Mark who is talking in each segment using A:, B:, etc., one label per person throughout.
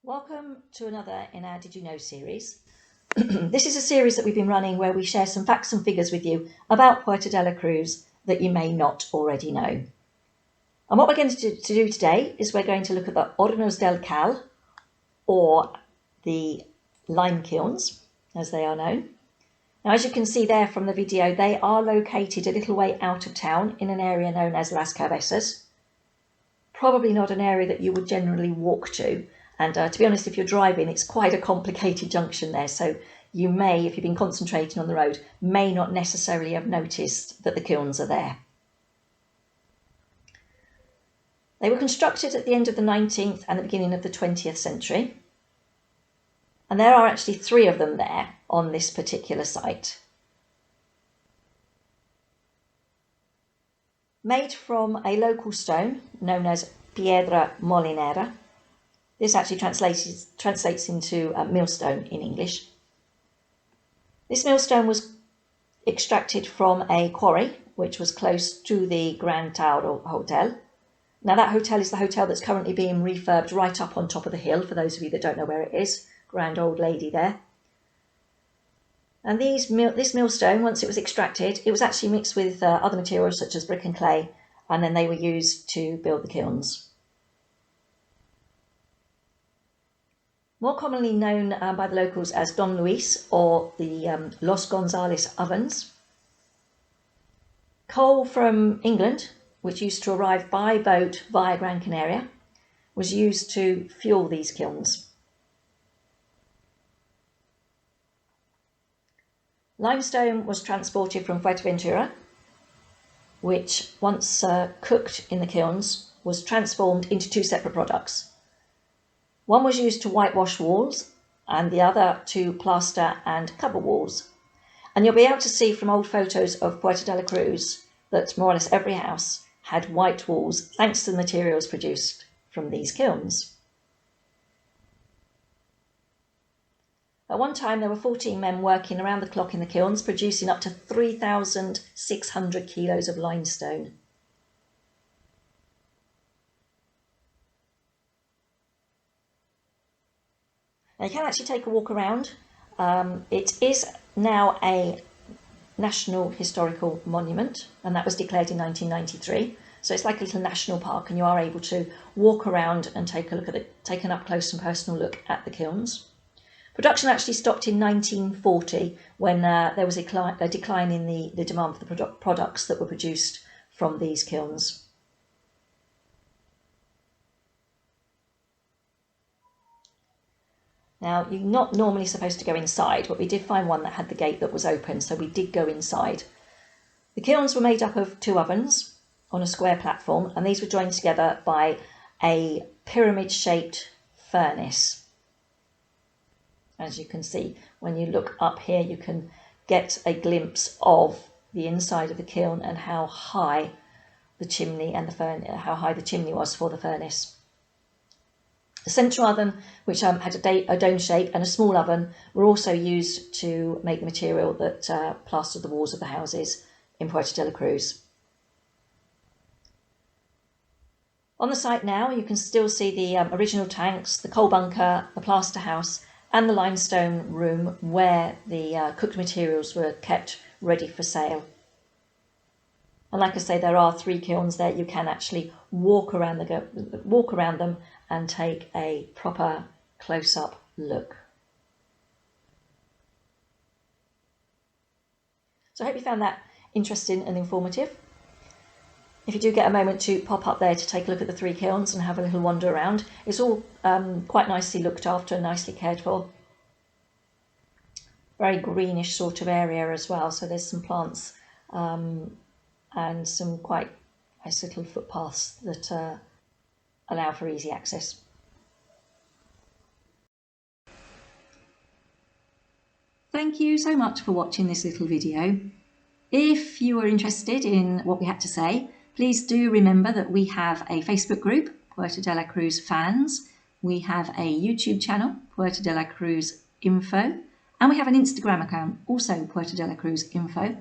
A: Welcome to another in our Did You Know series. This is a series that we've been running where we share some facts and figures with you about Puerto de la Cruz that you may not already know. And what we're going to do today is we're going to look at the Hornos del Cal, or the lime kilns, as they are known. Now, as you can see there from the video, they are located a little way out of town in an area known as Las Cabezas. Probably not an area that you would generally walk to. And to be honest, if you're driving, it's quite a complicated junction there. So you may, if you've been concentrating on the road, may not necessarily have noticed that the kilns are there. They were constructed at the end of the 19th and the beginning of the 20th century. And there are actually 3 of them there on this particular site. Made from a local stone known as piedra molinera. This actually translates into millstone in English. This millstone was extracted from a quarry which was close to the Gran Tauro Hotel. Now that hotel is the hotel that's currently being refurbed right up on top of the hill, for those of you that don't know where it is. Grand old lady there. And this millstone, once it was extracted, it was actually mixed with other materials such as brick and clay, and then they were used to build the kilns. More commonly known by the locals as Don Luis, or the Los Gonzales ovens. Coal from England, which used to arrive by boat via Gran Canaria, was used to fuel these kilns. Limestone was transported from Fuerteventura, which once cooked in the kilns was transformed into 2 separate products. One was used to whitewash walls and the other to plaster and cover walls. And you'll be able to see from old photos of Puerto de la Cruz that more or less every house had white walls thanks to the materials produced from these kilns. At one time there were 14 men working around the clock in the kilns, producing up to 3,600 kilos of limestone. Now you can actually take a walk around. It is now a National Historical Monument, and that was declared in 1993. So it's like a little national park, and you are able to walk around and take an up close and personal look at the kilns. Production actually stopped in 1940 when there was a decline in the demand for the products that were produced from these kilns. Now, you're not normally supposed to go inside, but we did find one that had the gate that was open, so we did go inside. The kilns were made up of 2 ovens on a square platform, and these were joined together by a pyramid-shaped furnace. As you can see, when you look up here, you can get a glimpse of the inside of the kiln and how high the chimney was for the furnace. The central oven, which had a dome shape, and a small oven were also used to make the material that plastered the walls of the houses in Puerto de la Cruz. On the site now, you can still see the original tanks, the coal bunker, the plaster house, and the limestone room where the cooked materials were kept ready for sale. And like I say, there are 3 kilns there. You can actually walk around them and take a proper close-up look. So I hope you found that interesting and informative. If you do get a moment to pop up there to take a look at the 3 kilns and have a little wander around, it's all quite nicely looked after, nicely cared for. Very greenish sort of area as well, so there's some plants and some quite nice little footpaths that allow for easy access. Thank you so much for watching this little video. If you were interested in what we had to say, please do remember that we have a Facebook group, Puerto de la Cruz Fans. We have a YouTube channel, Puerto de la Cruz Info, and we have an Instagram account, also Puerto de la Cruz Info,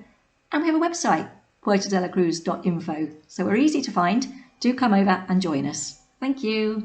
A: and we have a website, puertodelacruz.info. So we're easy to find. Do come over and join us. Thank you.